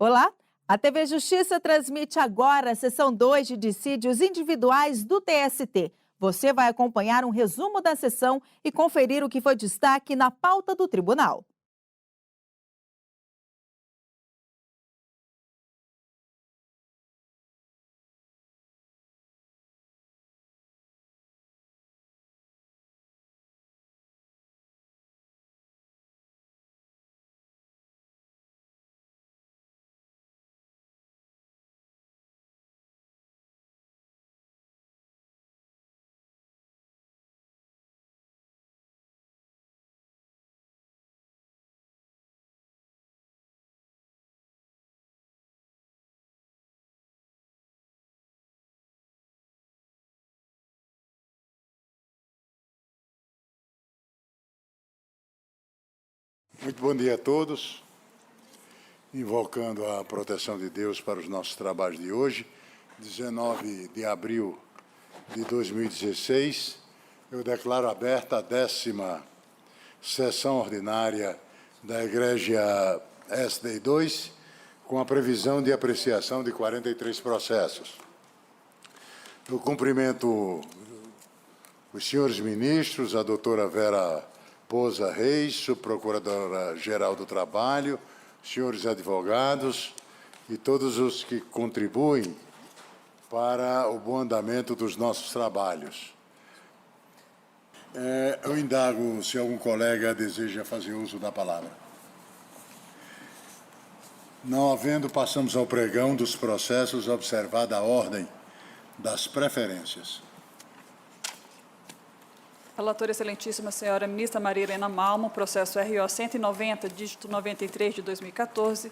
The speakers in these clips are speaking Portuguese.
Olá, a TV Justiça transmite agora a sessão 2 de dissídios individuais do TST. Você vai acompanhar um resumo da sessão e conferir o que foi destaque na pauta do tribunal. Muito bom dia a todos. Invocando a proteção de Deus para os nossos trabalhos de hoje, 19 de abril de 2016, eu declaro aberta a 10ª sessão ordinária da Igreja SDI2, com a previsão de apreciação de 43 processos. Eu cumprimento os senhores ministros, a doutora Vera Pousa Reis, subprocuradora-geral do Trabalho, senhores advogados e todos os que contribuem para o bom andamento dos nossos trabalhos. Eu indago se algum colega deseja fazer uso da palavra. Não havendo, passamos ao pregão dos processos, observada a ordem das preferências. Relatora Excelentíssima Senhora Ministra Maria Helena Malmo, processo RO 190, dígito 93 de 2014,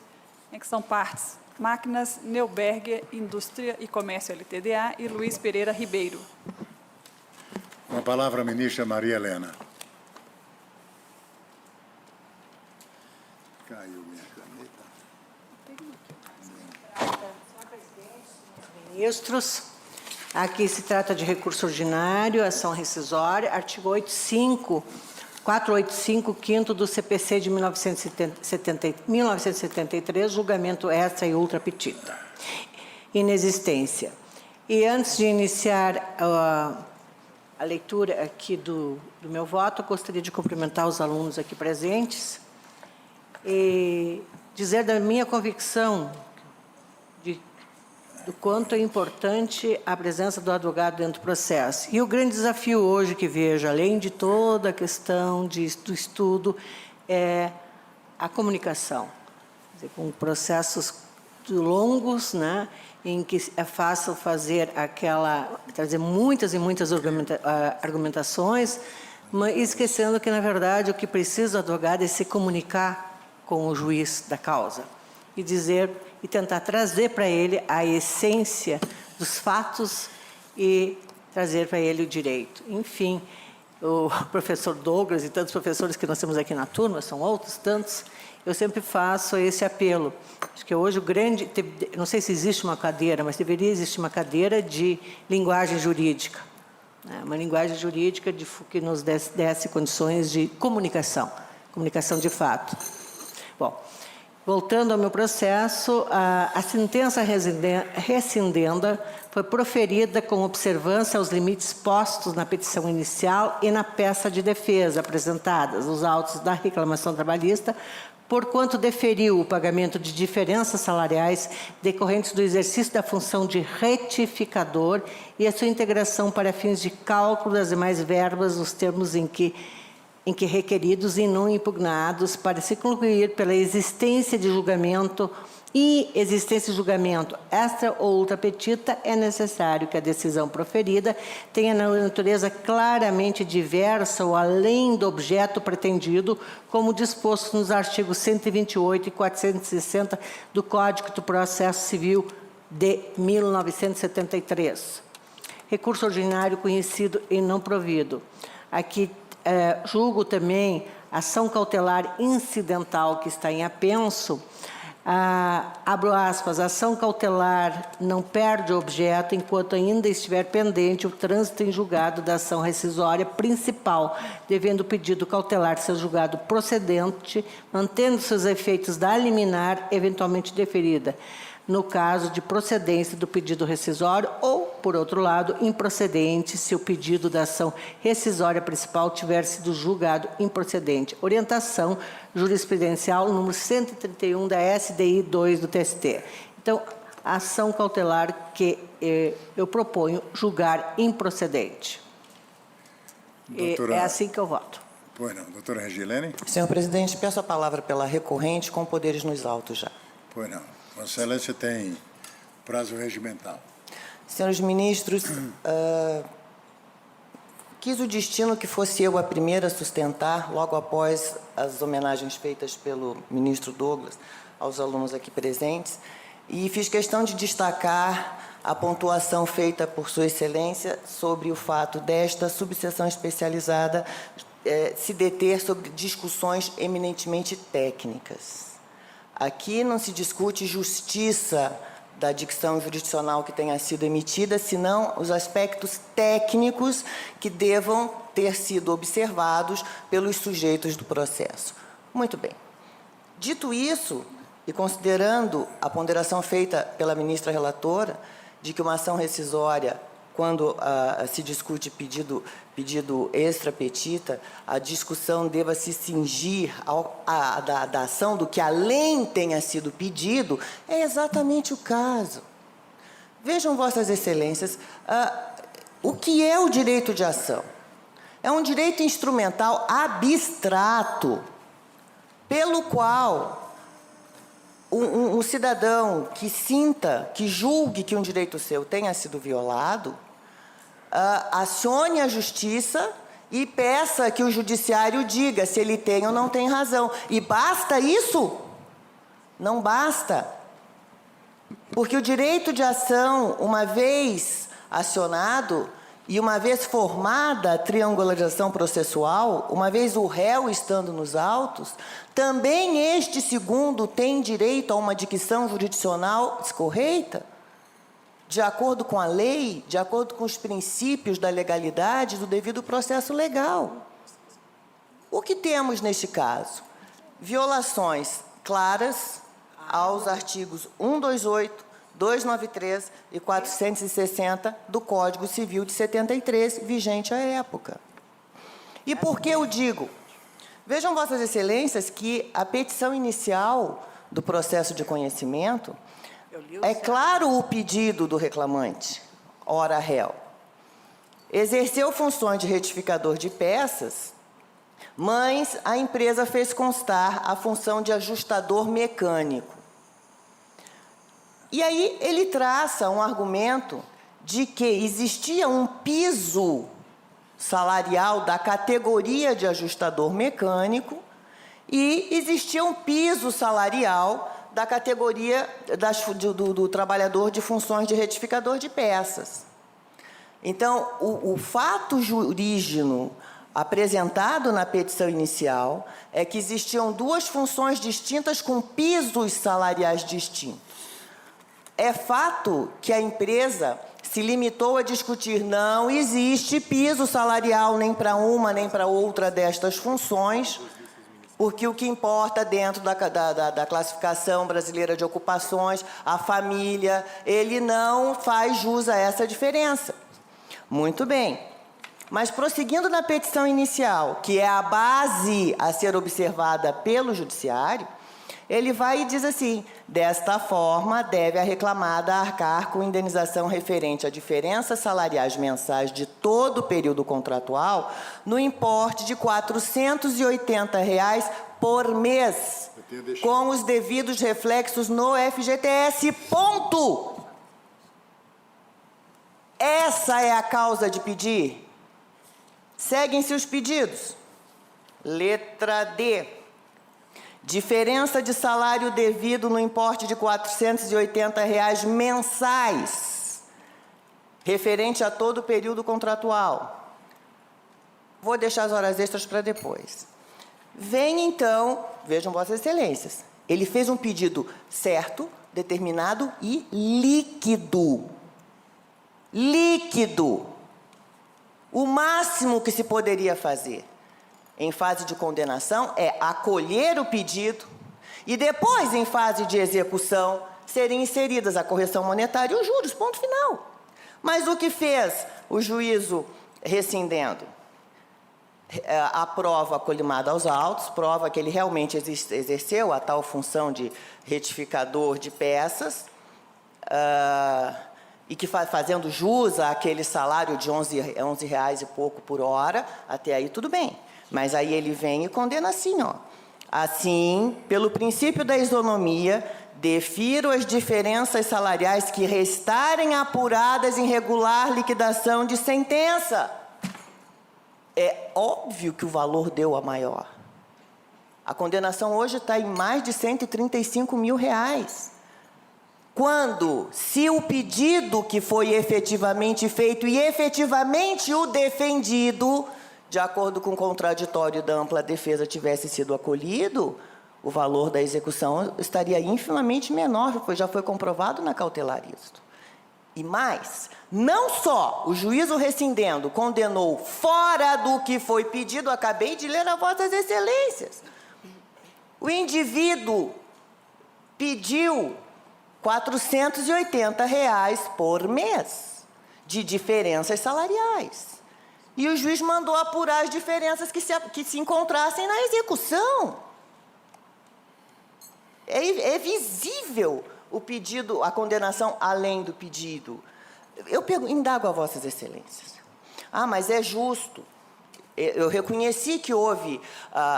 em que são partes Máquinas, Neuberger, Indústria e Comércio LTDA e Luiz Pereira Ribeiro. Com a palavra a ministra Maria Helena. Caiu minha caneta. Ministros, aqui se trata de recurso ordinário, ação rescisória, artigo 485, 5º do CPC de 1973, julgamento extra e ultra petita. Inexistência. E antes de iniciar a leitura aqui do meu voto, eu gostaria de cumprimentar os alunos aqui presentes e dizer da minha convicção do quanto é importante a presença do advogado dentro do processo. E o grande desafio hoje que vejo, além de toda a questão do estudo, é a comunicação. Quer dizer, com processos longos, né, em que é fácil trazer muitas e muitas argumentações, mas esquecendo que, na verdade, o que precisa do advogado é se comunicar com o juiz da causa e tentar trazer para ele a essência dos fatos e trazer para ele o direito. Enfim, o professor Douglas e tantos professores que nós temos aqui na turma, são outros tantos, eu sempre faço esse apelo. Acho que hoje não sei se existe uma cadeira, mas deveria existir uma cadeira de linguagem jurídica. Né? Uma linguagem jurídica que nos desse condições de comunicação de fato. Bom, voltando ao meu processo, a sentença rescindenda foi proferida com observância aos limites postos na petição inicial e na peça de defesa apresentadas, os autos da reclamação trabalhista, porquanto deferiu o pagamento de diferenças salariais decorrentes do exercício da função de retificador e a sua integração para fins de cálculo das demais verbas nos termos em que requeridos e não impugnados, para se concluir pela existência de julgamento extra ou ultra petita, é necessário que a decisão proferida tenha natureza claramente diversa ou além do objeto pretendido, como disposto nos artigos 128 e 460 do Código do Processo Civil de 1973. Recurso ordinário conhecido e não provido. Aqui julgo também ação cautelar incidental que está em apenso, Abro aspas, a ação cautelar não perde objeto enquanto ainda estiver pendente o trânsito em julgado da ação rescisória principal, devendo o pedido cautelar ser julgado procedente, mantendo seus efeitos da liminar eventualmente deferida, no caso de procedência do pedido rescisório ou, por outro lado, improcedente se o pedido da ação rescisória principal tiver sido julgado improcedente. Orientação jurisprudencial número 131 da SDI 2 do TST. Então, a ação cautelar que eu proponho julgar improcedente. É assim que eu voto. Pois não. Doutora Regilene? Senhor presidente, peço a palavra pela recorrente com poderes nos autos já. Pois não. Vossa Excelência tem prazo regimental. Senhores ministros, quis o destino que fosse eu a primeira a sustentar, logo após as homenagens feitas pelo ministro Douglas aos alunos aqui presentes, e fiz questão de destacar a pontuação feita por Sua Excelência sobre o fato desta subseção especializada se deter sobre discussões eminentemente técnicas. Aqui não se discute justiça da dicção jurisdicional que tenha sido emitida, senão os aspectos técnicos que devam ter sido observados pelos sujeitos do processo. Muito bem. Dito isso, e considerando a ponderação feita pela ministra relatora, de que uma ação rescisória, quando se discute pedido extra petita, a discussão deva se cingir da ação do que além tenha sido pedido, é exatamente o caso. Vejam, Vossas Excelências, o que é o direito de ação? É um direito instrumental abstrato, pelo qual um cidadão que sinta, que julgue que um direito seu tenha sido violado, acione a justiça e peça que o judiciário diga se ele tem ou não tem razão. E basta isso? Não basta. Porque o direito de ação, uma vez acionado e uma vez formada a triangularização processual, uma vez o réu estando nos autos, também este segundo tem direito a uma dicção jurisdicional correta, de acordo com a lei, de acordo com os princípios da legalidade do devido processo legal. O que temos neste caso? Violações claras aos artigos 128, 293 e 460 do Código Civil de 73, vigente à época. E por que eu digo? Vejam, Vossas Excelências, que a petição inicial do processo de conhecimento é claro o pedido do reclamante, ora réu. Exerceu funções de retificador de peças, mas a empresa fez constar a função de ajustador mecânico. E aí ele traça um argumento de que existia um piso salarial da categoria de ajustador mecânico e existia um piso salarial da categoria do trabalhador de funções de retificador de peças. Então, o fato jurígeno apresentado na petição inicial é que existiam duas funções distintas com pisos salariais distintos. É fato que a empresa se limitou a discutir, não existe piso salarial nem para uma nem para outra destas funções, porque o que importa dentro da classificação brasileira de ocupações, a família, ele não faz jus a essa diferença. Muito bem. Mas prosseguindo na petição inicial, que é a base a ser observada pelo judiciário, ele vai e diz assim: desta forma, deve a reclamada arcar com indenização referente a diferenças salariais mensais de todo o período contratual no importe de R$ 480 por mês, com os devidos reflexos no FGTS. Ponto! Essa é a causa de pedir. Seguem-se os pedidos. Letra D. Diferença de salário devido no importe de R$ 480 mensais, referente a todo o período contratual. Vou deixar as horas extras para depois. Vem, então, vejam, Vossas Excelências, Ele fez um pedido certo, determinado e líquido. Líquido. O máximo que se poderia fazer em fase de condenação é acolher o pedido e depois, em fase de execução, serem inseridas a correção monetária e os juros, ponto final. Mas o que fez o juízo rescindendo? Aprova a colimada aos autos, prova que ele realmente exerceu a tal função de retificador de peças, e que fazendo jus àquele salário de 11 reais e pouco por hora, até aí tudo bem. Mas aí ele vem e condena assim, ó. Assim, pelo princípio da isonomia, defiro as diferenças salariais que restarem apuradas em regular liquidação de sentença. É óbvio que o valor deu a maior. A condenação hoje está em mais de 135 mil reais. Quando, se o pedido que foi efetivamente feito e efetivamente o defendido, de acordo com o contraditório da ampla defesa, tivesse sido acolhido, o valor da execução estaria infinitamente menor, pois já foi comprovado na cautelar isto. E mais, não só o juízo rescindendo condenou fora do que foi pedido, acabei de ler a vossas excelências. O indivíduo pediu R$ 480 por mês de diferenças salariais. E o juiz mandou apurar as diferenças que se encontrassem na execução. É visível o pedido, a condenação além do pedido. Eu indago a vossas excelências. Ah, mas é justo. Eu reconheci que houve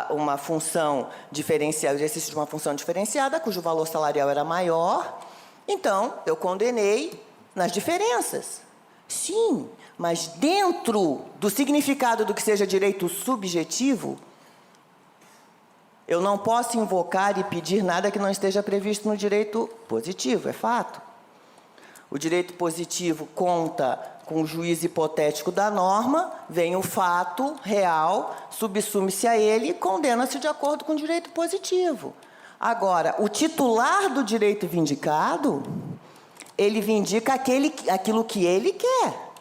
uma função diferenciada, o exercício de uma função diferenciada, cujo valor salarial era maior. Então, eu condenei nas diferenças. Sim, mas dentro do significado do que seja direito subjetivo, eu não posso invocar e pedir nada que não esteja previsto no direito positivo, é fato. O direito positivo conta com o juízo hipotético da norma, vem o fato real, subsume-se a ele e condena-se de acordo com o direito positivo. Agora, o titular do direito vindicado, ele vindica aquilo que ele quer.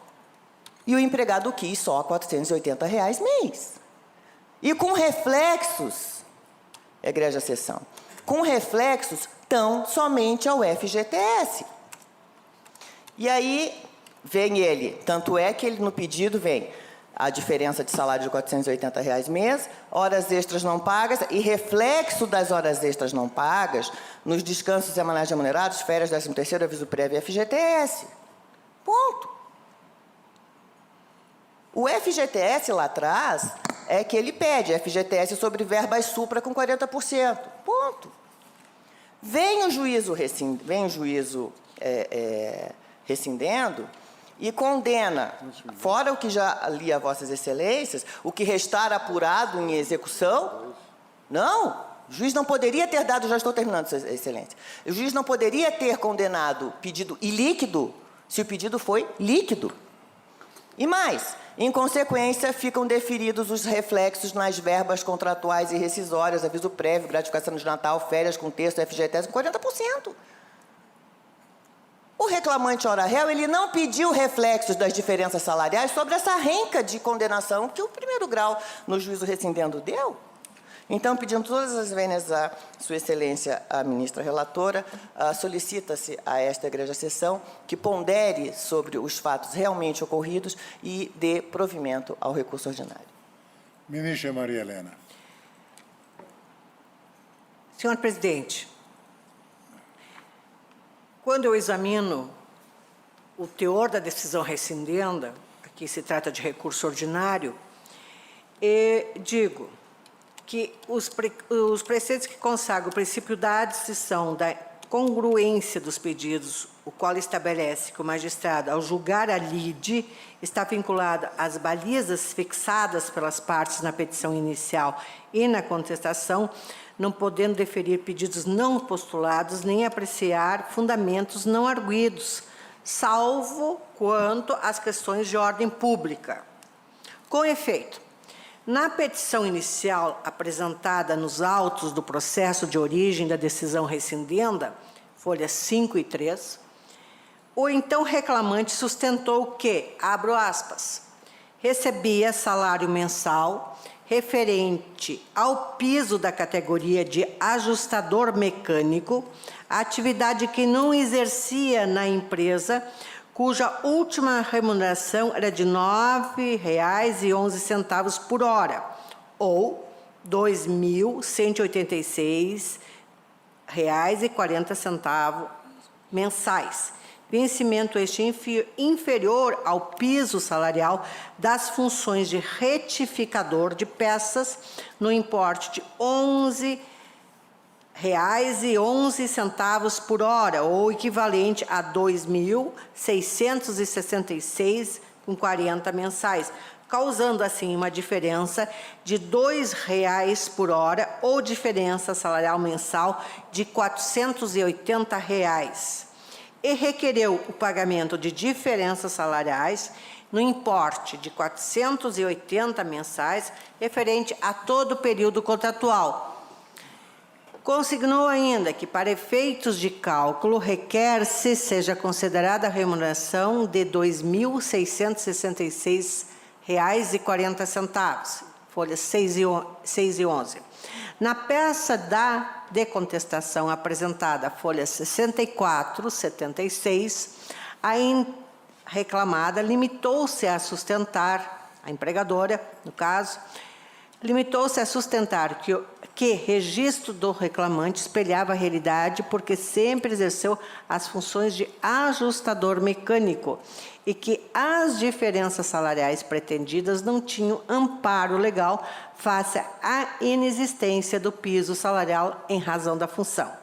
E o empregado quis só R$ 480 mês. E com reflexos, egrégia sessão, com reflexos tão somente ao FGTS. E aí vem ele, tanto é que ele no pedido vem a diferença de salário de R$ 480 mês, horas extras não pagas e reflexo das horas extras não pagas nos descansos semanais remunerados, férias, 13º, aviso prévio e FGTS. Ponto. O FGTS lá atrás é que ele pede FGTS sobre verbas supra com 40%. Ponto. Vem o juízo rescindendo e condena, fora o que já li a vossas excelências, o que restar apurado em execução. Não, o juiz não poderia ter dado, já estou terminando, excelência, o juiz não poderia ter condenado pedido ilíquido se o pedido foi líquido. E mais, em consequência, ficam deferidos os reflexos nas verbas contratuais e rescisórias, aviso prévio, gratificação de Natal, férias com texto, FGTS com 40%. O reclamante ora réu, ele não pediu reflexos das diferenças salariais sobre essa renca de condenação que o primeiro grau no juízo rescindendo deu. Então, pedindo todas as vênias a Sua Excelência, a ministra relatora, solicita-se a esta egrégia sessão que pondere sobre os fatos realmente ocorridos e dê provimento ao recurso ordinário. Ministra Maria Helena. Senhor presidente, quando eu examino o teor da decisão rescindenda, aqui se trata de recurso ordinário, digo que os preceitos que consagram o princípio da adição, da congruência dos pedidos, o qual estabelece que o magistrado, ao julgar a lide, está vinculado às balizas fixadas pelas partes na petição inicial e na contestação, não podendo deferir pedidos não postulados, nem apreciar fundamentos não arguidos, salvo quanto às questões de ordem pública. Com efeito, Na petição inicial apresentada nos autos do processo de origem da decisão rescindenda, folhas 5 e 3, o então reclamante sustentou que, abro aspas, recebia salário mensal referente ao piso da categoria de ajustador mecânico, atividade que não exercia na empresa, cuja última remuneração era de R$ 9,11 por hora, ou R$ 2.186,40 mensais. Vencimento este inferior ao piso salarial das funções de retificador de peças no importe de R$ 11,11 por hora, ou equivalente a R$ 2.666,40 mensais, causando assim uma diferença de R$ 2,00 por hora ou diferença salarial mensal de R$ 480,00. E requereu o pagamento de diferenças salariais no importe de 480 mensais, referente a todo o período contratual. Consignou ainda que, para efeitos de cálculo, requer-se seja considerada a remuneração de R$ 2.666,40, folhas 6 e 11. Na peça da decontestação apresentada, folhas 64, 76, a reclamada limitou-se a sustentar, a empregadora, no caso, limitou-se a sustentar que registro do reclamante espelhava a realidade porque sempre exerceu as funções de ajustador mecânico e que as diferenças salariais pretendidas não tinham amparo legal face à inexistência do piso salarial em razão da função.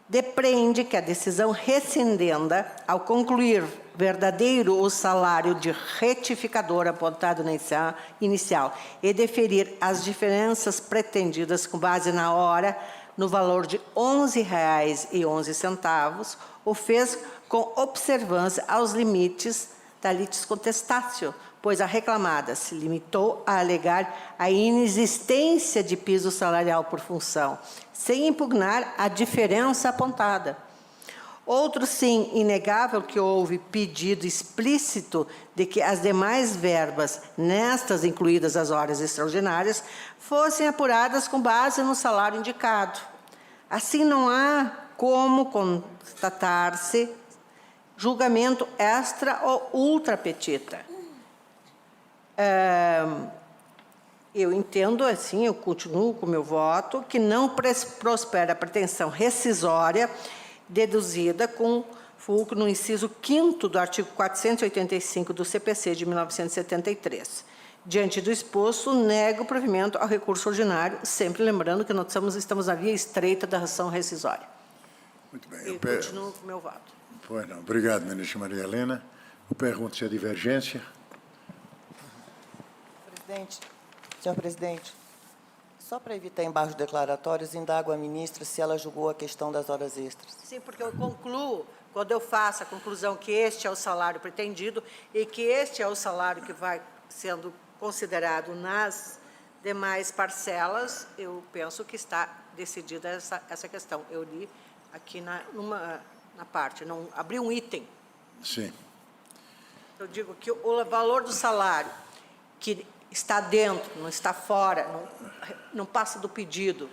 Depreende que a decisão rescindenda, ao concluir verdadeiro o salário de retificador apontado na inicial e deferir as diferenças pretendidas com base na hora no valor de R$ 11,11, o fez com observância aos limites da litis contestatio, pois a reclamada se limitou a alegar a inexistência de piso salarial por função, sem impugnar a diferença apontada. Outro, sim, inegável que houve pedido explícito de que as demais verbas, nestas incluídas as horas extraordinárias, fossem apuradas com base no salário indicado. Assim, não há como constatar-se julgamento extra ou ultra petita. Eu entendo, assim, eu continuo com o meu voto, que não prospera a pretensão rescisória deduzida com fulcro no inciso 5º do artigo 485 do CPC de 1973. Diante do exposto, nego o provimento ao recurso ordinário, sempre lembrando que nós estamos na via estreita da ação rescisória. Muito bem. Eu continuo com o meu voto. Pois não. Obrigado, ministra Maria Helena. Eu pergunto se há divergência. Senhor presidente, só para evitar embargos declaratórios, indago a ministra se ela julgou a questão das horas extras. Sim, porque eu concluo, quando eu faço a conclusão que este é o salário pretendido e que este é o salário que vai sendo considerado nas demais parcelas, eu penso que está decidida essa questão. Eu li aqui na parte, não abri um item. Sim. Eu digo que o valor do salário que está dentro, não está fora, não passa do pedido,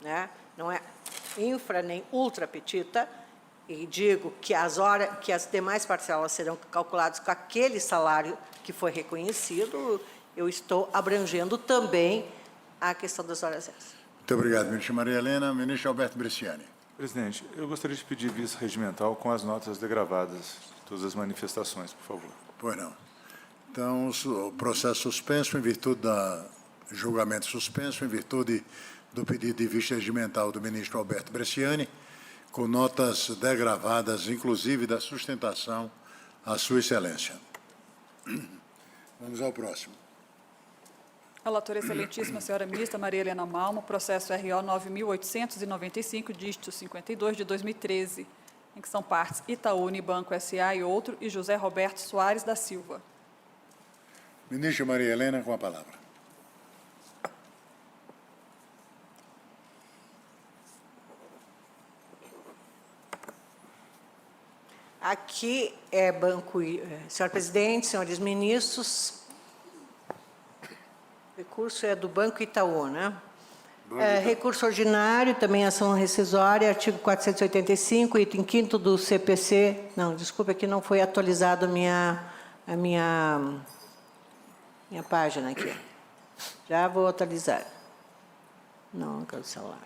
né? Não é infra nem ultra petita, e digo que as demais parcelas serão calculadas com aquele salário que foi reconhecido, eu estou abrangendo também a questão das horas extras. Muito obrigado, ministra Maria Helena. Ministro Alberto Bresciani. Presidente, eu gostaria de pedir vista regimental com as notas degravadas de todas as manifestações, por favor. Pois não. Então, o processo suspenso em virtude da julgamento suspenso, em virtude do pedido de vista regimental do ministro Alberto Bresciani, com notas degravadas, inclusive da sustentação à sua excelência. Vamos ao próximo. Relatora excelentíssima, senhora ministra Maria Helena Malmo, processo RO 9.895, dígito 52 de 2013, em que são partes Itaú Unibanco S.A. e outro, e José Roberto Soares da Silva. Ministra Maria Helena, com a palavra. Aqui é banco, senhor presidente, senhores ministros, o recurso é do Banco Itaú, né? Recurso ordinário, também ação rescisória, artigo 485, item 5º do CPC. Não, desculpa, aqui não foi atualizado a minha página aqui. Já vou atualizar. Não quero o celular.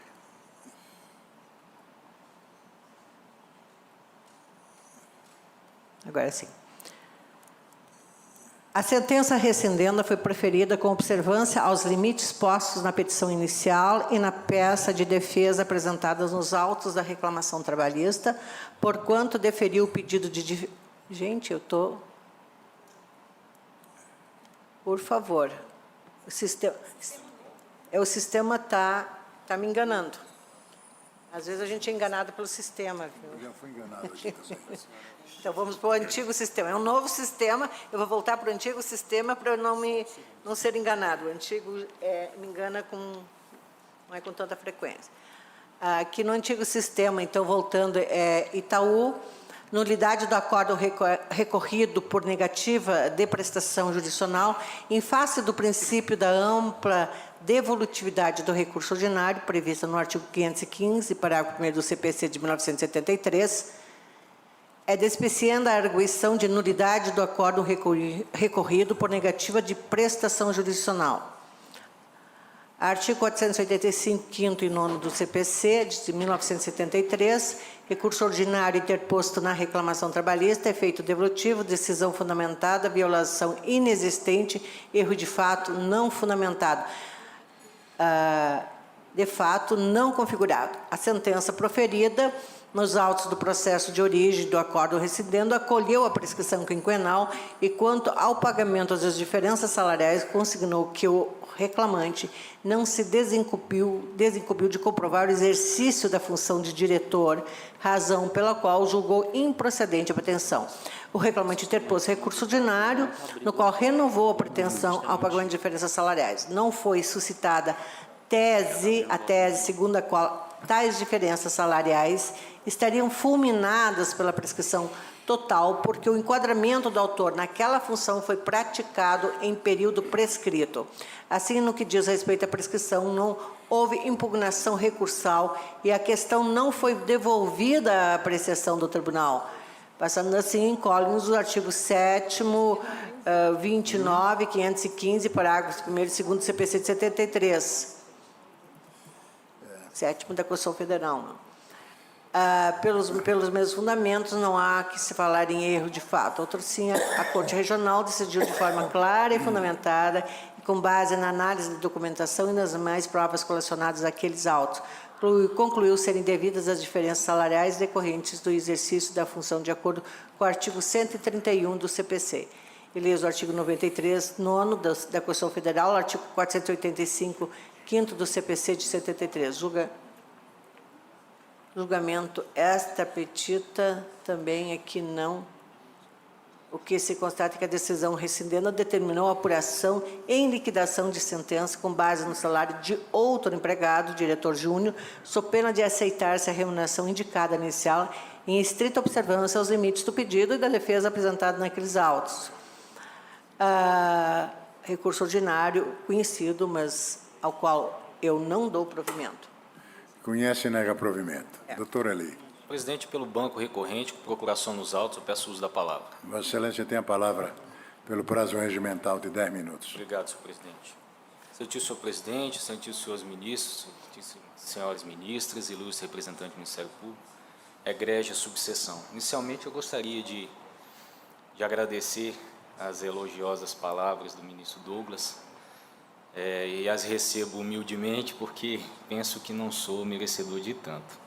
Agora sim. A sentença rescindenda foi proferida com observância aos limites postos na petição inicial e na peça de defesa apresentadas nos autos da reclamação trabalhista, porquanto deferiu o pedido de... Gente, eu estou... Por favor. O sistema está me enganando. Às vezes a gente é enganado pelo sistema. Viu? Eu já fui enganado aqui também. Então, vamos para o antigo sistema. É um novo sistema, eu vou voltar para o antigo sistema para eu não ser enganado. O antigo me engana não é com tanta frequência. Aqui no antigo sistema, então, voltando, Itaú, nulidade do acordo recorrido por negativa de prestação jurisdicional, em face do princípio da ampla devolutividade do recurso ordinário, prevista no artigo 515, parágrafo 1º do CPC de 1973, é despecienda a arguição de nulidade do acordo recorrido por negativa de prestação jurisdicional. Artigo 485, 5º e 9º do CPC, de 1973, recurso ordinário interposto na reclamação trabalhista, efeito devolutivo, decisão fundamentada, violação inexistente, erro de fato não fundamentado, de fato não configurado. A sentença proferida nos autos do processo de origem do acordo rescindendo, acolheu a prescrição quinquenal e, quanto ao pagamento das diferenças salariais, consignou que o reclamante não se desincumbiu de comprovar o exercício da função de diretor, razão pela qual julgou improcedente a pretensão. O reclamante interpôs recurso ordinário, no qual renovou a pretensão ao pagamento de diferenças salariais. Não foi suscitada a tese segundo a qual tais diferenças salariais estariam fulminadas pela prescrição total, porque o enquadramento do autor naquela função foi praticado em período prescrito. Assim, no que diz respeito à prescrição, não houve impugnação recursal e a questão não foi devolvida à apreciação do tribunal. Passando assim, incólumes o artigo 7º, 29, 515, parágrafos 1º e 2º do CPC de 73. 7º da Constituição Federal. Pelos mesmos fundamentos, não há que se falar em erro de fato. Outro sim, a Corte Regional decidiu de forma clara e fundamentada, e com base na análise da documentação e nas demais provas colecionadas àqueles autos, concluiu serem devidas as diferenças salariais decorrentes do exercício da função de acordo com o artigo 131 do CPC. E leio o artigo 93, 9º da Constituição Federal, artigo 485, 5º do CPC de 73. Julgamento esta petita também aqui não. O que se constata é que a decisão rescindendo determinou a apuração em liquidação de sentença com base no salário de outro empregado, diretor júnior, sob pena de aceitar-se a remuneração indicada inicial em estrita observância aos limites do pedido e da defesa apresentado naqueles autos. Recurso ordinário conhecido, mas ao qual eu não dou provimento. Conhece e nega provimento. Doutor Eli. Presidente, pelo banco recorrente, com procuração nos autos, eu peço o uso da palavra. Vossa Excelência tem a palavra pelo prazo regimental de 10 minutos. Obrigado, senhor presidente. Excelentíssimo senhor presidente, excelentíssimos senhores ministros, senhoras ministras, ilustre representante do Ministério Público, egrégia subseção. Inicialmente, eu gostaria de agradecer as elogiosas palavras do ministro Douglas, e as recebo humildemente, porque penso que não sou merecedor de tanto.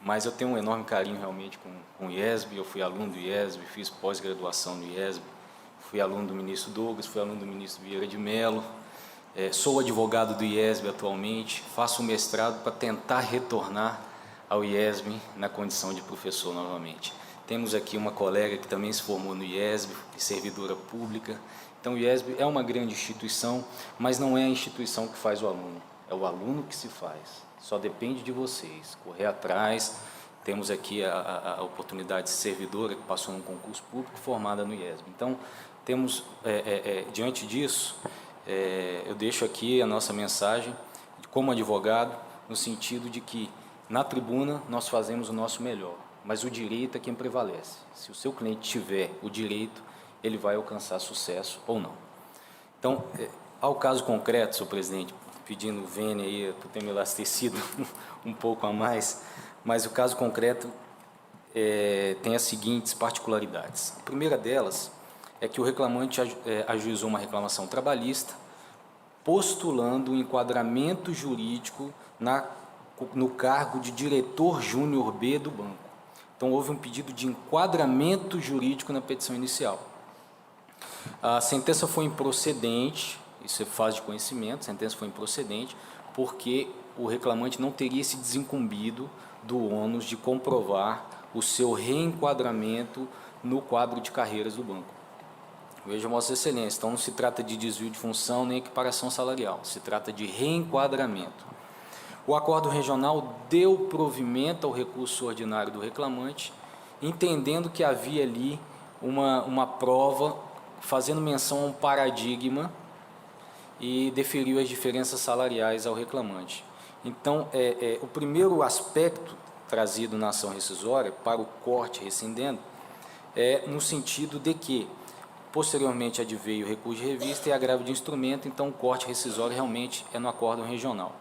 Mas eu tenho um enorme carinho realmente com o IESB, eu fui aluno do IESB, fiz pós-graduação no IESB, fui aluno do ministro Douglas, fui aluno do ministro Vieira de Mello, sou advogado do IESB atualmente, faço um mestrado para tentar retornar ao IESB na condição de professor novamente. Temos aqui uma colega que também se formou no IESB, servidora pública. Então, o IESB é uma grande instituição, mas não é a instituição que faz o aluno, é o aluno que se faz. Só depende de vocês, correr atrás, temos aqui a oportunidade de servidora que passou num concurso público formada no IESB. Então, temos, diante disso, eu deixo aqui a nossa mensagem como advogado, no sentido de que, na tribuna, nós fazemos o nosso melhor, mas o direito é quem prevalece. Se o seu cliente tiver o direito, ele vai alcançar sucesso ou não. Então, ao caso concreto, senhor presidente, pedindo vênia aí, eu tenho me elastecido um pouco a mais, mas o caso concreto tem as seguintes particularidades. A primeira delas é que o reclamante ajuizou uma reclamação trabalhista, postulando o enquadramento jurídico no cargo de diretor júnior B do banco. Então, houve um pedido de enquadramento jurídico na petição inicial. A sentença foi improcedente, isso é fase de conhecimento, a sentença foi improcedente, porque o reclamante não teria se desincumbido do ônus de comprovar o seu reenquadramento no quadro de carreiras do banco. Veja, Vossa Excelência, então não se trata de desvio de função nem equiparação salarial, se trata de reenquadramento. O acordo regional deu provimento ao recurso ordinário do reclamante, entendendo que havia ali uma prova fazendo menção a um paradigma e deferiu as diferenças salariais ao reclamante. Então, o primeiro aspecto trazido na ação rescisória para o corte rescindendo é no sentido de que, posteriormente, adveio o recurso de revista e agravo de instrumento, então o corte rescisório realmente é no acordo regional.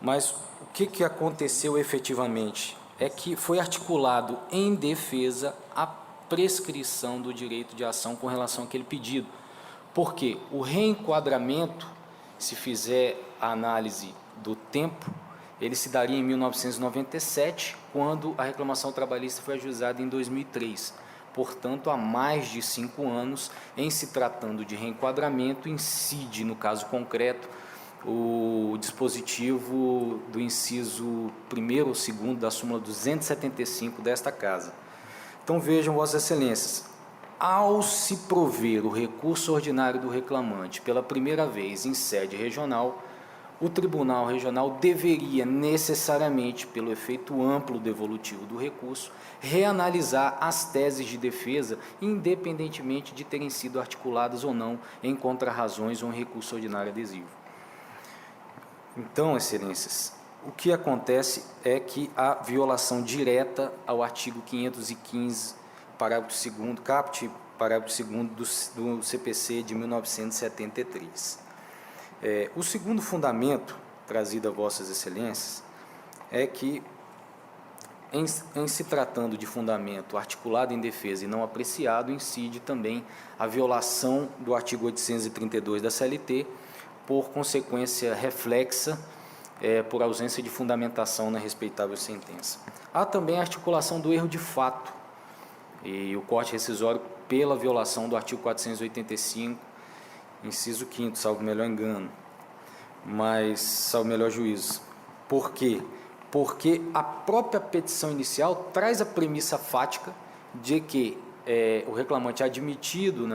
Mas o que aconteceu efetivamente? É que foi articulado em defesa a prescrição do direito de ação com relação àquele pedido. Porque o reenquadramento, se fizer a análise do tempo, ele se daria em 1997, quando a reclamação trabalhista foi ajuizada em 2003. Portanto, há mais de 5 anos, em se tratando de reenquadramento, incide, no caso concreto, o dispositivo do inciso 1º ou 2º da súmula 275 desta Casa. Então, vejam, Vossas Excelências, ao se prover o recurso ordinário do reclamante pela primeira vez em sede regional, o Tribunal Regional deveria necessariamente, pelo efeito amplo devolutivo do recurso, reanalisar as teses de defesa, independentemente de terem sido articuladas ou não em contrarrazões ou em recurso ordinário adesivo. Então, Excelências, o que acontece é que há violação direta ao artigo 515, parágrafo 2º, caput, parágrafo 2º do CPC de 1973. O segundo fundamento trazido a Vossas Excelências é que, em se tratando de fundamento articulado em defesa e não apreciado, incide também a violação do artigo 832 da CLT, por consequência reflexa, por ausência de fundamentação na respeitável sentença. Há também a articulação do erro de fato e o corte rescisório pela violação do artigo 485, inciso 5º, salvo melhor engano, mas salvo melhor juízo. Por quê? Porque a própria petição inicial traz a premissa fática de que o reclamante é admitido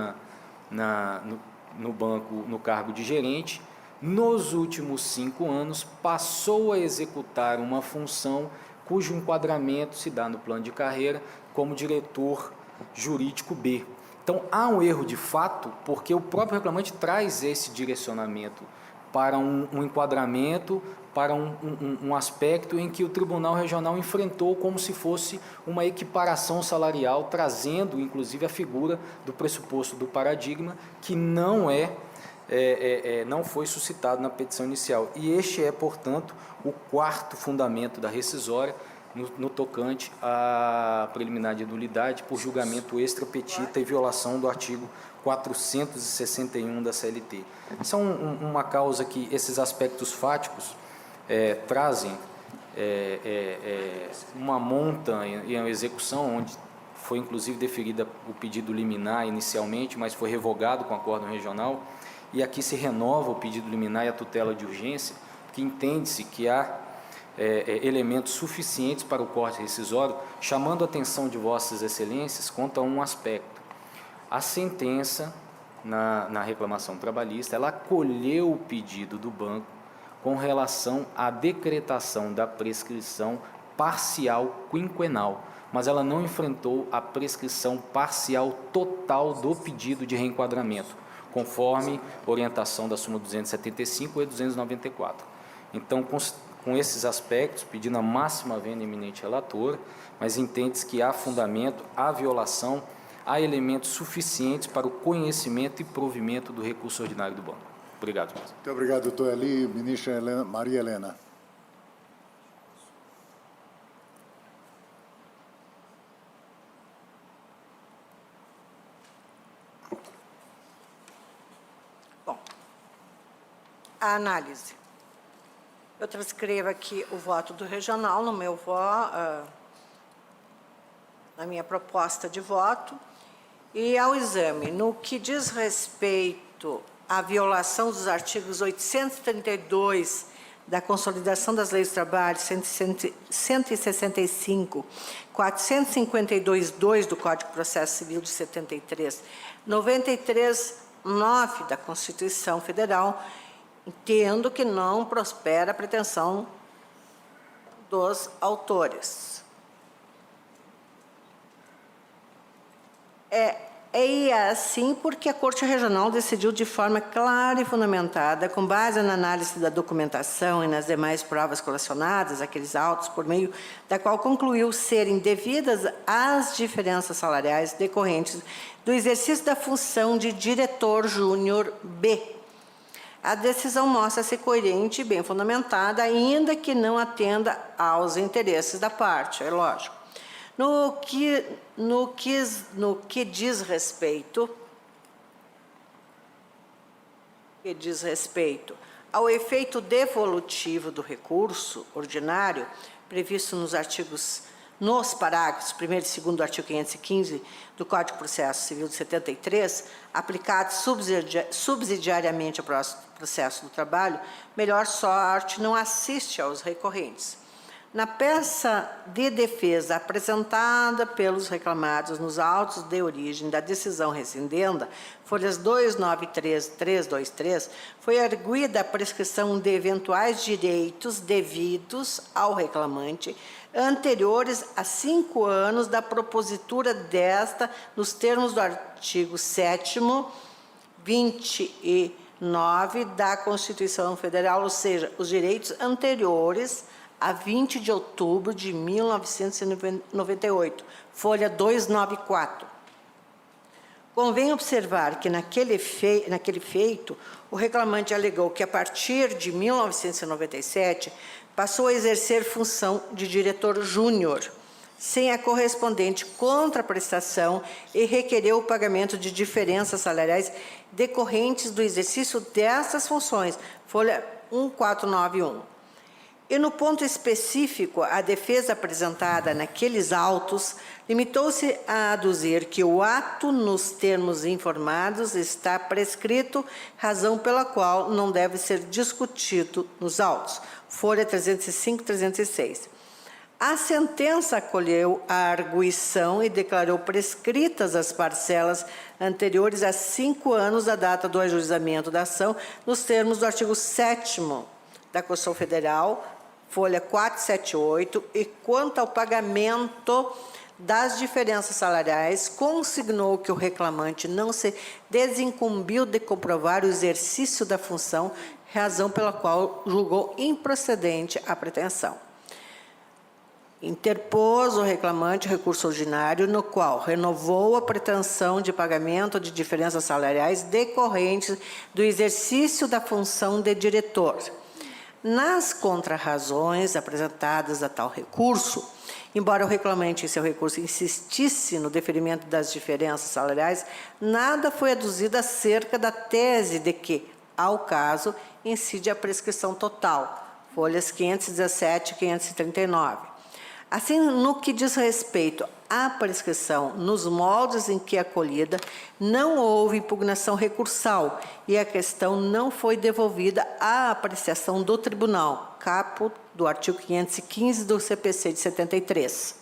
no banco no cargo de gerente, nos últimos 5 anos passou a executar uma função cujo enquadramento se dá no plano de carreira como diretor jurídico B. Então, há um erro de fato, porque o próprio reclamante traz esse direcionamento para um enquadramento, para um aspecto em que o Tribunal Regional enfrentou como se fosse uma equiparação salarial, trazendo, inclusive, a figura do pressuposto do paradigma, que não foi suscitado na petição inicial. E este é, portanto, o quarto fundamento da rescisória, no tocante à preliminar de nulidade por julgamento extra petita e violação do artigo 461 da CLT. São uma causa que esses aspectos fáticos trazem uma monta em execução, onde foi inclusive deferida o pedido liminar inicialmente, mas foi revogado com o acordo regional, e aqui se renova o pedido liminar e a tutela de urgência, que entende-se que há elementos suficientes para o corte rescisório, chamando a atenção de Vossas Excelências quanto a um aspecto. A sentença, na reclamação trabalhista, ela acolheu o pedido do banco com relação à decretação da prescrição parcial quinquenal, mas ela não enfrentou a prescrição parcial total do pedido de reenquadramento, conforme orientação da súmula 275 e 294. Então, com esses aspectos, pedindo a máxima vênia eminente relator, mas entende-se que há fundamento, há violação, há elementos suficientes para o conhecimento e provimento do recurso ordinário do banco. Obrigado, ministro. Muito obrigado, doutor Eli. Ministra Maria Helena. Bom, a análise. Eu transcrevo aqui o voto do regional no meu na minha proposta de voto. E ao exame, no que diz respeito à violação dos artigos 832 da Consolidação das Leis do Trabalho, 165, 452.2 do Código de Processo Civil de 73, 93.9 da Constituição Federal, entendo que não prospera a pretensão dos autores. E assim porque a Corte Regional decidiu de forma clara e fundamentada, com base na análise da documentação e nas demais provas colacionadas, aqueles autos por meio da qual concluiu serem devidas as diferenças salariais decorrentes do exercício da função de diretor júnior B. A decisão mostra-se coerente e bem fundamentada, ainda que não atenda aos interesses da parte, é lógico. No que diz respeito ao efeito devolutivo do recurso ordinário, previsto nos parágrafos 1º e 2º do artigo 515 do Código de Processo Civil de 73, aplicados subsidiariamente ao processo do trabalho, melhor sorte não assiste aos recorrentes. Na peça de defesa apresentada pelos reclamados nos autos de origem da decisão rescindenda, folhas 293 e 323, foi arguida a prescrição de eventuais direitos devidos ao reclamante anteriores a 5 anos da propositura desta, nos termos do artigo 7º, 29 da Constituição Federal, ou seja, os direitos anteriores a 20 de outubro de 1998, folha 294. Convém observar que naquele feito, o reclamante alegou que, a partir de 1997, passou a exercer função de diretor júnior, sem a correspondente contraprestação, e requereu o pagamento de diferenças salariais decorrentes do exercício destas funções, folha 1491. E no ponto específico, a defesa apresentada naqueles autos limitou-se a aduzir que o ato nos termos informados está prescrito, razão pela qual não deve ser discutido nos autos. Folha 305 e 306. A sentença acolheu a arguição e declarou prescritas as parcelas anteriores a 5 anos da data do ajuizamento da ação, nos termos do artigo 7º da Constituição Federal, folha 478, e quanto ao pagamento das diferenças salariais, consignou que o reclamante não se desincumbiu de comprovar o exercício da função, razão pela qual julgou improcedente a pretensão. Interpôs o reclamante recurso ordinário, no qual renovou a pretensão de pagamento de diferenças salariais decorrentes do exercício da função de diretor. Nas contrarrazões apresentadas a tal recurso, embora o reclamante em seu recurso insistisse no deferimento das diferenças salariais, nada foi aduzido acerca da tese de que, ao caso, incide a prescrição total, folhas 517 e 539. Assim, no que diz respeito à prescrição, nos moldes em que acolhida, não houve impugnação recursal e a questão não foi devolvida à apreciação do tribunal, caput do artigo 515 do CPC de 73.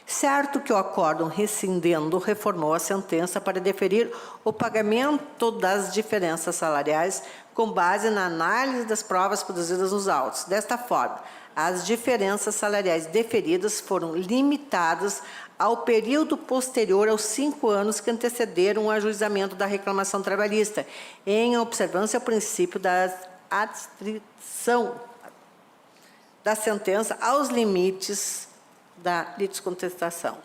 Certo que o acórdão rescindendo reformou a sentença para deferir o pagamento das diferenças salariais com base na análise das provas produzidas nos autos. Desta forma, as diferenças salariais deferidas foram limitadas ao período posterior aos 5 anos que antecederam o ajuizamento da reclamação trabalhista, em observância ao princípio da adstrição da sentença aos limites da litiscontestação.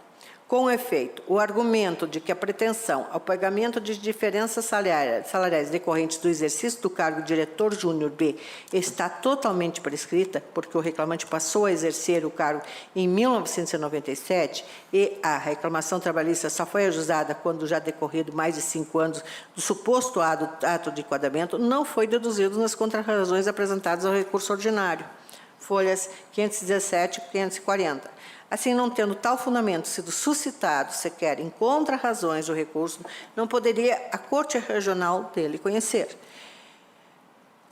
Com efeito, o argumento de que a pretensão ao pagamento de diferenças salariais decorrentes do exercício do cargo de diretor júnior B está totalmente prescrita, porque o reclamante passou a exercer o cargo em 1997 e a reclamação trabalhista só foi ajuizada quando já decorrido mais de 5 anos do suposto ato de enquadramento, não foi deduzido nas contrarrazões apresentadas ao recurso ordinário, folhas 517 e 540. Assim, não tendo tal fundamento sido suscitado sequer em contrarrazões do recurso, não poderia a Corte Regional dele conhecer.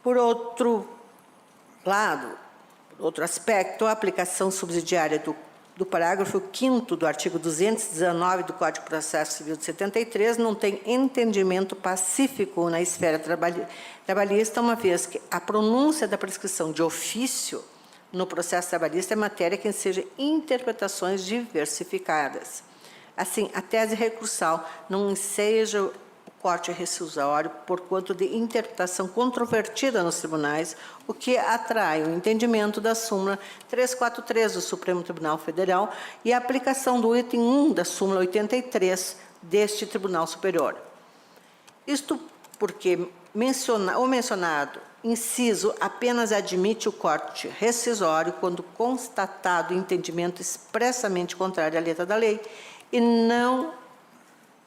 Por outro lado, por outro aspecto, a aplicação subsidiária do parágrafo 5º do artigo 219 do Código de Processo Civil de 73 não tem entendimento pacífico na esfera trabalhista, uma vez que a pronúncia da prescrição de ofício no processo trabalhista é matéria que enseja interpretações diversificadas. Assim, a tese recursal não enseja o corte rescisório por quanto de interpretação controvertida nos tribunais, o que atrai o entendimento da súmula 343 do Supremo Tribunal Federal e a aplicação do item 1 da súmula 83 deste Tribunal Superior. Isto porque o mencionado inciso apenas admite o corte rescisório quando constatado entendimento expressamente contrário à letra da lei e não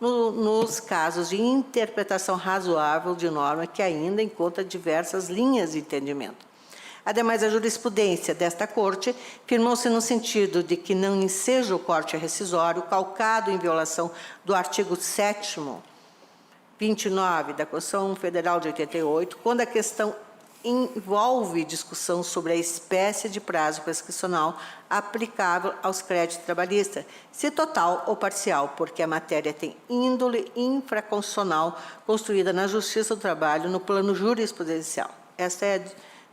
nos casos de interpretação razoável de norma que ainda encontra diversas linhas de entendimento. Ademais, a jurisprudência desta Corte firmou-se no sentido de que não enseja o corte rescisório calcado em violação do artigo 7º, 29 da Constituição Federal de 88, quando a questão envolve discussão sobre a espécie de prazo prescricional aplicável aos créditos trabalhistas, se total ou parcial, porque a matéria tem índole infraconstitucional construída na Justiça do Trabalho no plano jurisprudencial. Esta é a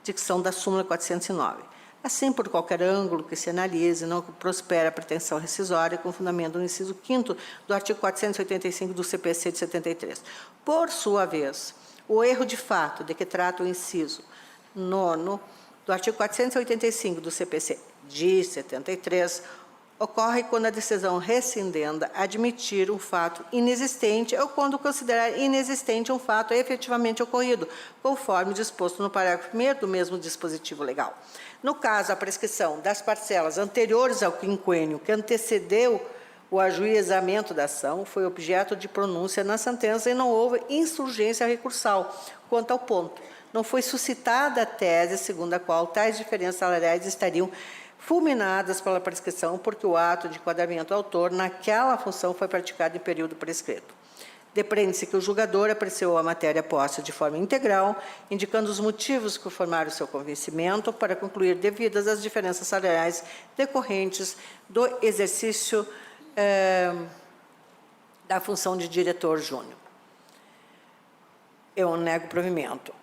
dicção da súmula 409. Assim, por qualquer ângulo que se analise, não prospera a pretensão rescisória com fundamento no inciso 5º do artigo 485 do CPC de 73. Por sua vez, o erro de fato de que trata o inciso 9º do artigo 485 do CPC de 73 ocorre quando a decisão rescindenda admitir um fato inexistente ou quando considerar inexistente um fato efetivamente ocorrido, conforme disposto no parágrafo 1º do mesmo dispositivo legal. No caso, a prescrição das parcelas anteriores ao quinquênio que antecedeu o ajuizamento da ação foi objeto de pronúncia na sentença e não houve insurgência recursal quanto ao ponto. Não foi suscitada a tese segundo a qual tais diferenças salariais estariam fulminadas pela prescrição, porque o ato de enquadramento autor naquela função foi praticado em período prescrito. Depreende-se que o julgador apreciou a matéria posta de forma integral, indicando os motivos que formaram seu convencimento para concluir devidas as diferenças salariais decorrentes do exercício da função de diretor júnior. Eu nego provimento.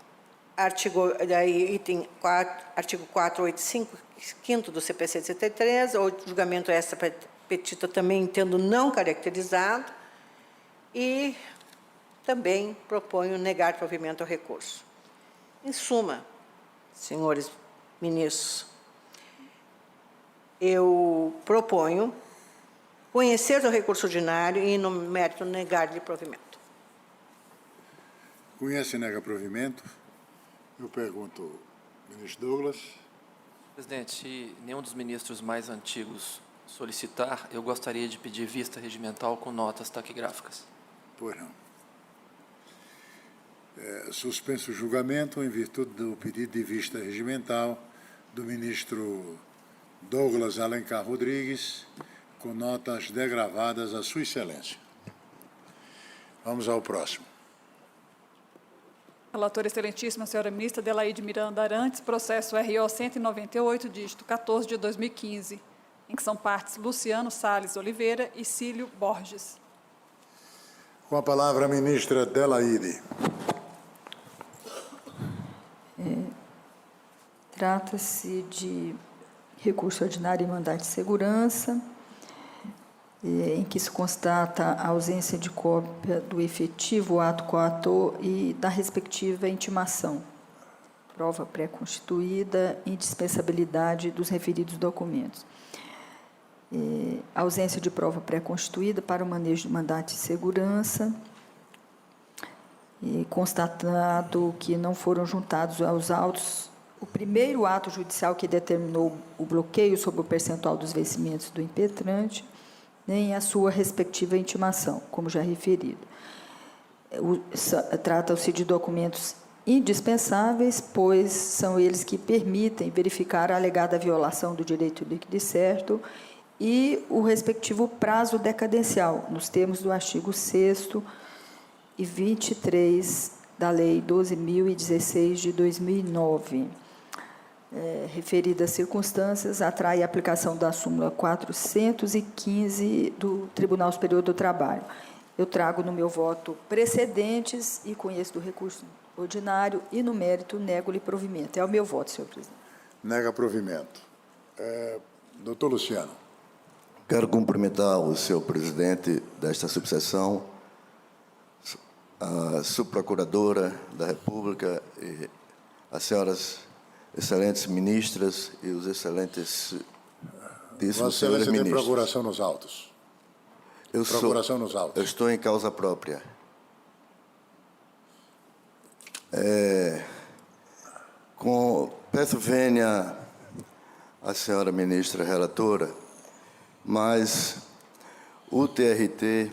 Item 4, artigo 485, 5º do CPC de 73, o julgamento extra petita também entendo não caracterizado e também proponho negar provimento ao recurso. Em suma, senhores ministros, eu proponho conhecer o recurso ordinário e, no mérito, negar-lhe provimento. Conhece e nega provimento? Eu pergunto, ministro Douglas. Presidente, se nenhum dos ministros mais antigos solicitar, eu gostaria de pedir vista regimental com notas taquigráficas. Pois não. Suspenso o julgamento em virtude do pedido de vista regimental do ministro Douglas Alencar Rodrigues, com notas degravadas a Sua Excelência. Vamos ao próximo. Relatora excelentíssima, senhora ministra Adelaide Miranda Arantes, processo RO 198, dígito 14 de 2015, em que são partes Luciano Salles Oliveira e Cílio Borges. Com a palavra a ministra Adelaide. Trata-se de recurso ordinário e mandado de segurança, em que se constata a ausência de cópia do efetivo ato coator e da respectiva intimação. Prova pré-constituída, indispensabilidade dos referidos documentos. Ausência de prova pré-constituída para o manejo de mandado de segurança, constatado que não foram juntados aos autos o primeiro ato judicial que determinou o bloqueio sobre o percentual dos vencimentos do impetrante, nem a sua respectiva intimação, como já referido. Trata-se de documentos indispensáveis, pois são eles que permitem verificar a alegada violação do direito líquido e certo e o respectivo prazo decadencial, nos termos do artigo 6º e 23 da Lei 12.016 de 2009. Referidas circunstâncias, atrai a aplicação da súmula 415 do Tribunal Superior do Trabalho. Eu trago no meu voto precedentes e conheço do recurso ordinário e, no mérito, nego-lhe provimento. É o meu voto, senhor presidente. Nega provimento. Doutor Luciano. Quero cumprimentar o senhor presidente desta subseção, a subprocuradora da República, e as senhoras excelentes ministras e os excelentes Vossa Excelência tem procuração nos autos. Procuração nos autos. Eu estou em causa própria. Peço vênia à senhora ministra relatora, mas o TRT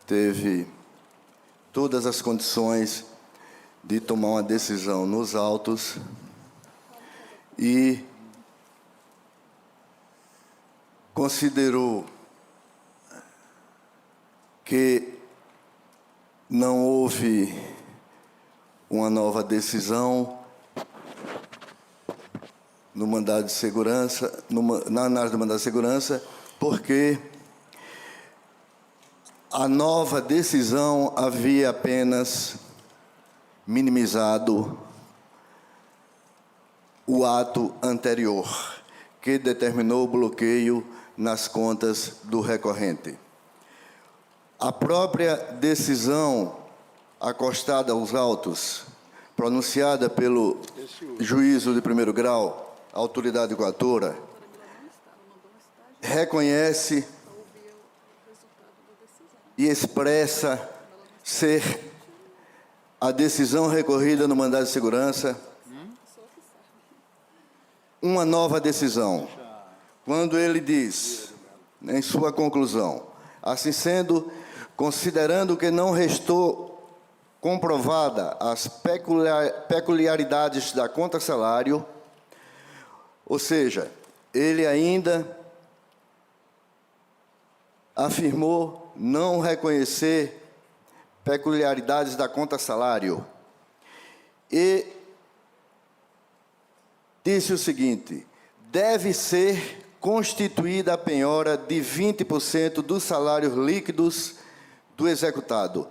teve todas as condições de tomar uma decisão nos autos e considerou que não houve uma nova decisão no mandado de segurança, na análise do mandado de segurança, porque a nova decisão havia apenas minimizado o ato anterior, que determinou o bloqueio nas contas do recorrente. A própria decisão acostada aos autos, pronunciada pelo juízo de primeiro grau, autoridade coatora, reconhece e expressa ser a decisão recorrida no mandado de segurança uma nova decisão. Quando ele diz, em sua conclusão, assim sendo, considerando que não restou comprovada as peculiaridades da conta salário, ou seja, ele ainda afirmou não reconhecer peculiaridades da conta salário e disse o seguinte: deve ser constituída a penhora de 20% dos salários líquidos do executado,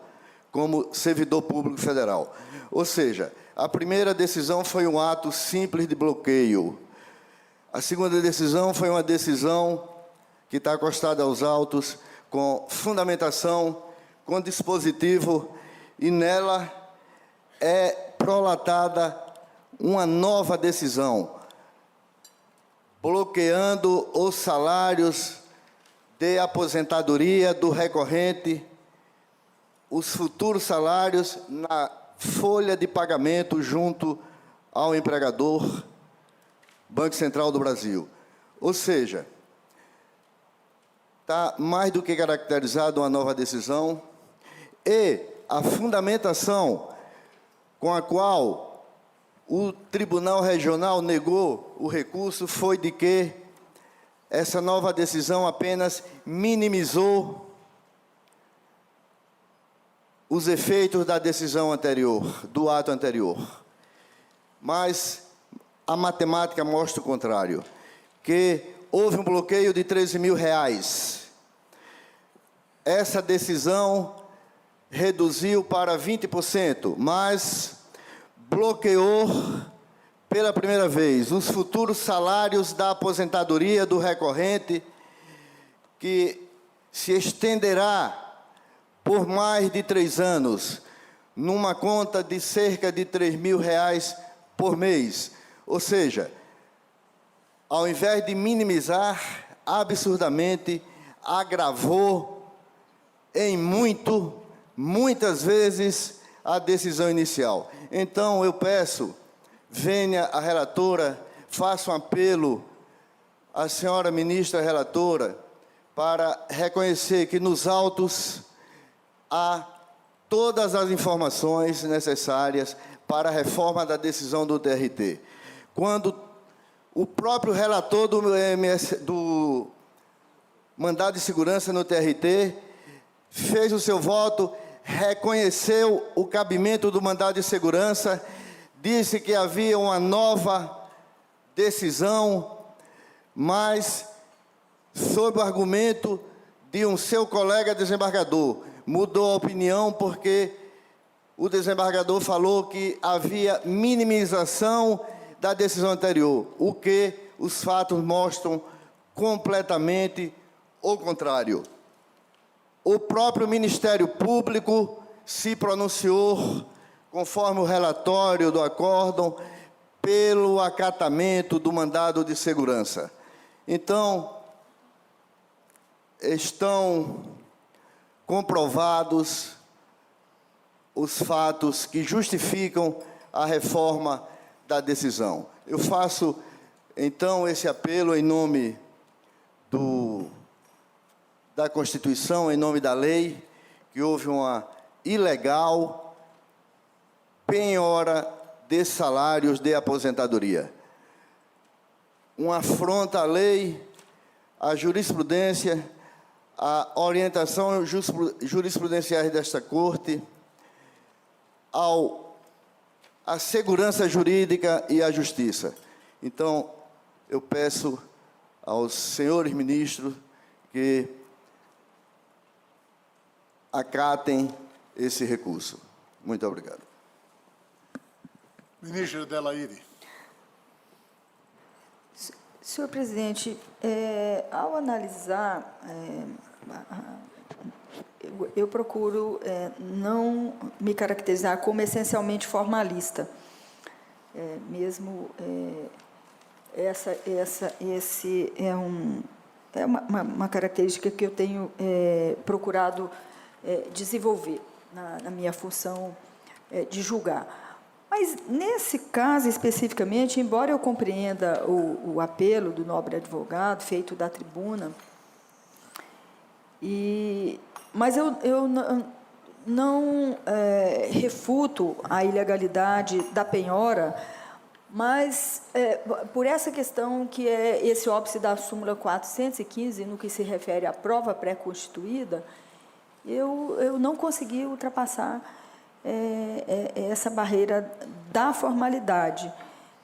como servidor público federal. Ou seja, a primeira decisão foi um ato simples de bloqueio. A segunda decisão foi uma decisão que está acostada aos autos, com fundamentação, com dispositivo, e nela é prolatada uma nova decisão, bloqueando os salários de aposentadoria do recorrente, os futuros salários na folha de pagamento junto ao empregador, Banco Central do Brasil. Ou seja, está mais do que caracterizado uma nova decisão, e a fundamentação com a qual o Tribunal Regional negou o recurso foi de que essa nova decisão apenas minimizou os efeitos da decisão anterior, do ato anterior. Mas a matemática mostra o contrário, que houve um bloqueio de R$13 mil. Essa decisão reduziu para 20%, mas bloqueou pela primeira vez, os futuros salários da aposentadoria do recorrente, que se estenderá por mais de 3 anos, numa conta de cerca de R$ 3.000 por mês. Ou seja, ao invés de minimizar, absurdamente agravou em muitas vezes a decisão inicial. Então, eu peço, venha a relatora, faça um apelo à senhora ministra relatora para reconhecer que nos autos há todas as informações necessárias para a reforma da decisão do TRT. Quando o próprio relator do mandado de segurança no TRT fez o seu voto, reconheceu o cabimento do mandado de segurança, disse que havia uma nova decisão, mas sob o argumento de um seu colega desembargador. Mudou a opinião porque o desembargador falou que havia minimização da decisão anterior, o que os fatos mostram completamente o contrário. O próprio Ministério Público se pronunciou, conforme o relatório do acórdão, pelo acatamento do mandado de segurança. Então, estão comprovados os fatos que justificam a reforma da decisão. Eu faço, então, esse apelo em nome da Constituição, em nome da lei, que houve uma ilegal penhora de salários de aposentadoria. Uma afronta à lei, à jurisprudência, à orientação jurisprudenciais desta Corte, à segurança jurídica e à justiça. Então, eu peço aos senhores ministros que acatem esse recurso. Muito obrigado. Ministra Adelaide. Senhor presidente, ao analisar, eu procuro não me caracterizar como essencialmente formalista. Esse é uma característica que eu tenho procurado desenvolver na minha função de julgar. Mas, nesse caso especificamente, embora eu compreenda o apelo do nobre advogado feito da tribuna, mas eu não refuto a ilegalidade da penhora, mas por essa questão que é esse óbice da súmula 415, no que se refere à prova pré-constituída, eu não consegui ultrapassar essa barreira da formalidade.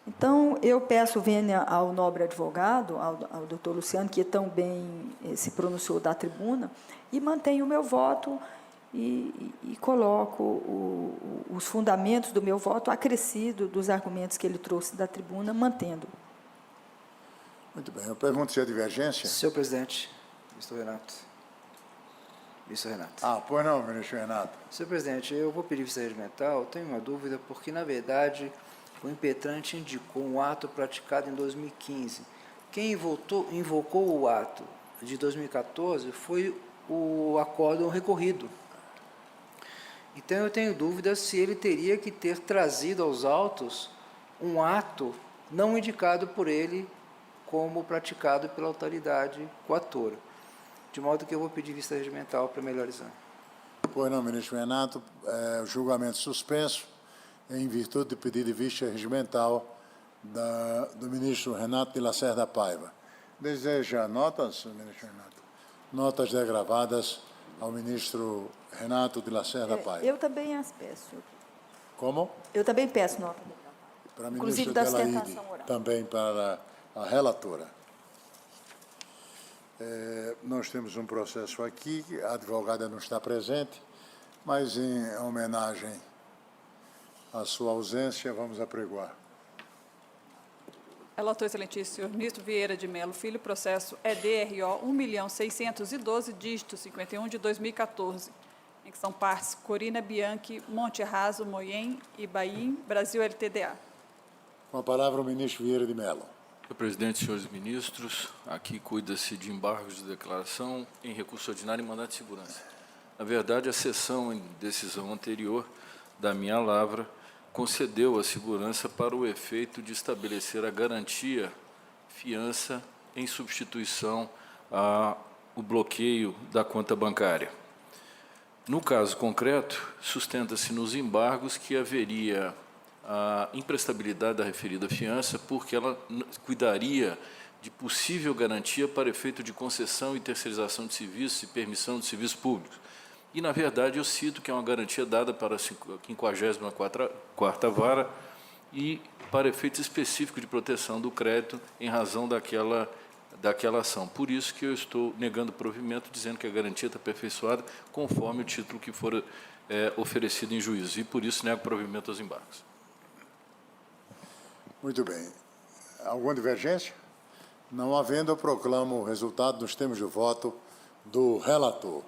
Então, eu peço vênia ao nobre advogado, ao doutor Luciano, que também se pronunciou da tribuna, e mantenho o meu voto e coloco os fundamentos do meu voto acrescido dos argumentos que ele trouxe da tribuna, mantendo. Muito bem. Eu pergunto se há divergência. Senhor presidente, ministro Renato. Ministro Renato. Pois não, ministro Renato. Senhor presidente, eu vou pedir vista regimental, tenho uma dúvida, porque, na verdade, o impetrante indicou um ato praticado em 2015. Quem invocou o ato de 2014 foi o acórdão recorrido. Então, eu tenho dúvida se ele teria que ter trazido aos autos um ato não indicado por ele como praticado pela autoridade coatora. De modo que eu vou pedir vista regimental para melhor exame. Pois não, ministro Renato. O julgamento suspenso em virtude do pedido de vista regimental do ministro Renato de Lacerda Paiva. Deseja notas, ministro Renato? Notas degravadas ao ministro Renato de Lacerda Paiva. Eu também as peço. Como? Eu também peço nota degravada. Para a Inclusive ministra da Adelaide, sustentação oral. também para a relatora. Nós temos um processo aqui, a advogada não está presente, mas em homenagem à sua ausência, vamos apregoar. Relator excelentíssimo, senhor ministro Vieira de Mello Filho, processo EDRO 1.612, dígito 51 de 2014, em que são partes Corina Bianchi, Monte Raso, Moyen e Baim, Brasil LTDA. Com a palavra o ministro Vieira de Mello. Senhor presidente, senhores ministros, aqui cuida-se de embargos de declaração em recurso ordinário e mandado de segurança. Na verdade, a sessão em decisão anterior da minha lavra concedeu a segurança para o efeito de estabelecer a garantia fiança em substituição ao bloqueio da conta bancária. No caso concreto, sustenta-se nos embargos que haveria a imprestabilidade da referida fiança, porque ela cuidaria de possível garantia para efeito de concessão e terceirização de serviços e permissão de serviços públicos. E, na verdade, eu cito que é uma garantia dada para a 54ª Vara e para efeito específico de proteção do crédito em razão daquela ação. Por isso que eu estou negando o provimento, dizendo que a garantia está aperfeiçoada conforme o título que for oferecido em juízo. E, por isso, nego o provimento aos embargos. Muito bem. Alguma divergência? Não havendo, eu proclamo o resultado nos termos de voto do relator.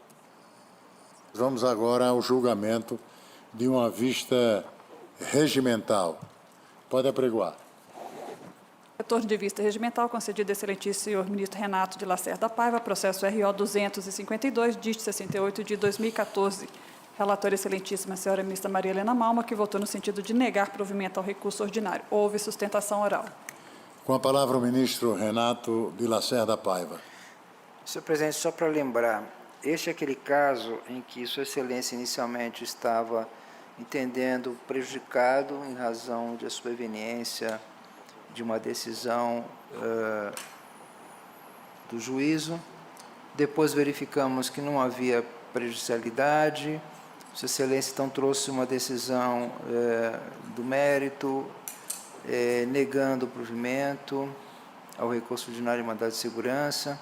Vamos agora ao julgamento de uma vista regimental. Pode apregoar. Retorno de vista regimental concedido ao excelentíssimo senhor ministro Renato de Lacerda Paiva, processo RO 252, dígito 68 de 2014. Relatora excelentíssima senhora ministra Maria Helena Malma, que votou no sentido de negar provimento ao recurso ordinário. Houve sustentação oral. Com a palavra o ministro Renato de Lacerda Paiva. Senhor presidente, só para lembrar, este é aquele caso em que Sua Excelência inicialmente estava entendendo prejudicado em razão de superveniência de uma decisão do juízo. Depois verificamos que não havia prejudicialidade. Sua Excelência então trouxe uma decisão do mérito, negando o provimento ao recurso ordinário e mandado de segurança.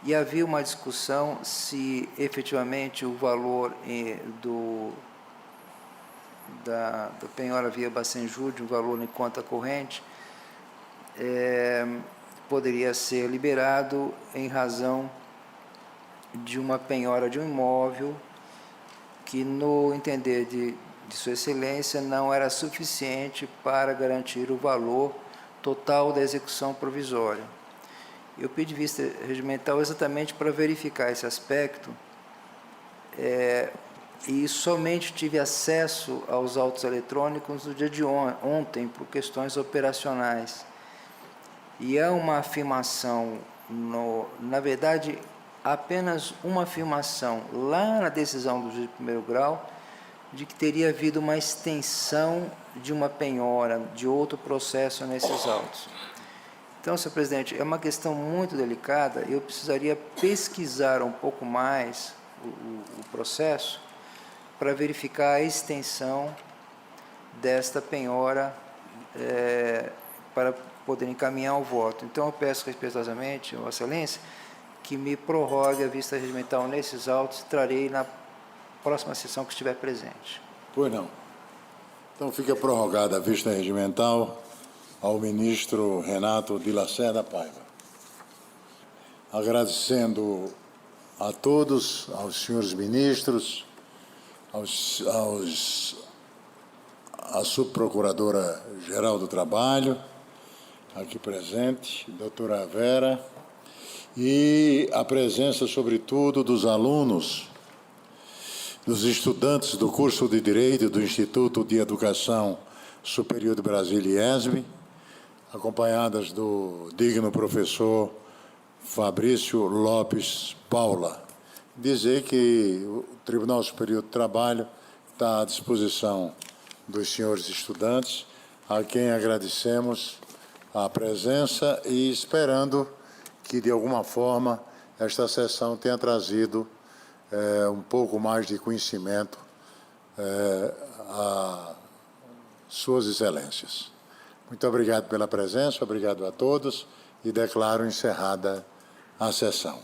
E havia uma discussão se efetivamente o valor da penhora via Bacenjude, o valor em conta corrente, poderia ser liberado em razão de uma penhora de um imóvel que, no entender de Sua Excelência, não era suficiente para garantir o valor total da execução provisória. Eu pedi vista regimental exatamente para verificar esse aspecto e somente tive acesso aos autos eletrônicos no dia de ontem por questões operacionais. E é uma afirmação, na verdade, apenas uma afirmação lá na decisão do juiz de primeiro grau de que teria havido uma extensão de uma penhora de outro processo nesses autos. Então, senhor presidente, é uma questão muito delicada, eu precisaria pesquisar um pouco mais o processo para verificar a extensão desta penhora para poder encaminhar o voto. Então, eu peço respeitosamente, Vossa Excelência, que me prorrogue a vista regimental nesses autos e trarei na próxima sessão que estiver presente. Pois não. Então, fica prorrogada a vista regimental ao ministro Renato de Lacerda Paiva. Agradecendo a todos, aos senhores ministros, à subprocuradora-geral do Trabalho, aqui presente, doutora Vera, e a presença, sobretudo, dos alunos, dos estudantes do curso de Direito do Instituto de Educação Superior de Brasília, IESB, acompanhadas do digno professor Fabrício Lopes Paula. Dizer que o Tribunal Superior do Trabalho está à disposição dos senhores estudantes, a quem agradecemos a presença e esperando que, de alguma forma, esta sessão tenha trazido um pouco mais de conhecimento a Suas Excelências. Muito obrigado pela presença, obrigado a todos e declaro encerrada a sessão.